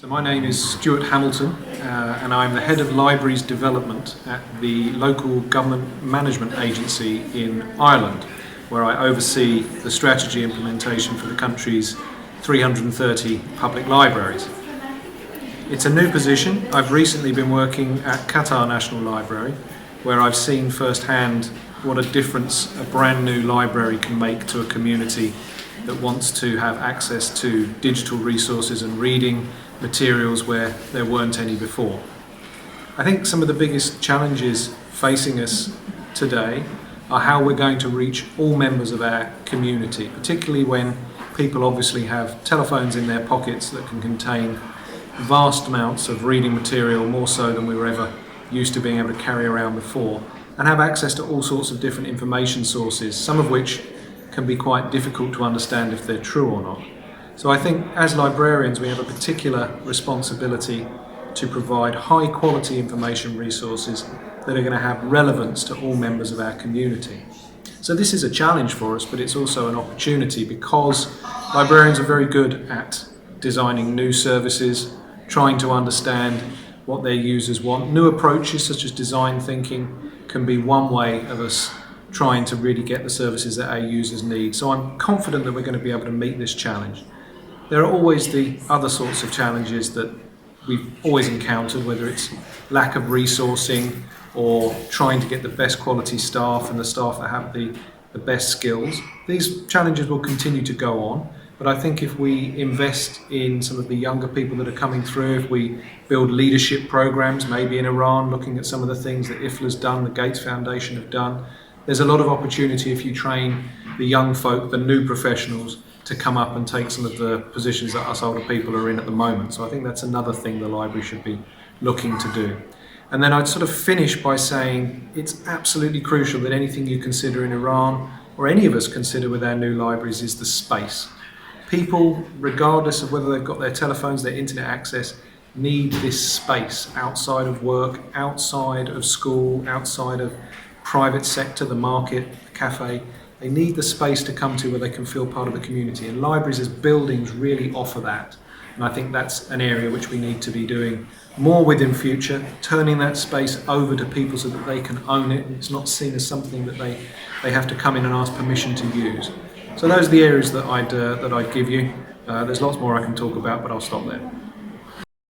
So my name is Stuart Hamilton and I'm the Head of Libraries Development at the local government management agency in Ireland, where I oversee the strategy implementation for the country's 330 public libraries. It's a new position. I've recently been working at Qatar National Library, where I've seen firsthand what a difference a brand new library can make to a community that wants to have access to digital resources and reading materials where there weren't any before. I think some of the biggest challenges facing us today are how we're going to reach all members of our community, particularly when people obviously have telephones in their pockets that can contain vast amounts of reading material, more so than we were ever used to being able to carry around before, and have access to all sorts of different information sources, some of which can be quite difficult to understand if they're true or not. So I think as librarians we have a particular responsibility to provide high quality information resources that are going to have relevance to all members of our community. So this is a challenge for us, but it's also an opportunity because librarians are very good at designing new services, trying to understand what their users want. New approaches such as design thinking can be one way of us trying to really get the services that our users need. So I'm confident that we're going to be able to meet this challenge. There are always the other sorts of challenges that we've always encountered, whether it's lack of resourcing or trying to get the best quality staff and the staff that have the best skills. These challenges will continue to go on, but I think if we invest in some of the younger people that are coming through, if we build leadership programs, maybe in Iran, looking at some of the things that IFLA's done, the Gates Foundation have done, there's a lot of opportunity if you train the young folk, the new professionals, to come up and take some of the positions that us older people are in at the moment. So I think that's another thing the library should be looking to do. And then I'd sort of finish by saying it's absolutely crucial that anything you consider in Iran, or any of us consider with our new libraries, is the space. People, regardless of whether they've got their telephones, their internet access, need this space outside of work, outside of school, outside of private sector, the market, the cafe. They need the space to come to where they can feel part of the community, and libraries as buildings really offer that. And I think that's an area which we need to be doing more with in future, turning that space over to people so that they can own it and it's not seen as something that they have to come in and ask permission to use. So those are the areas that I'd give you. There's lots more I can talk about, but I'll stop there.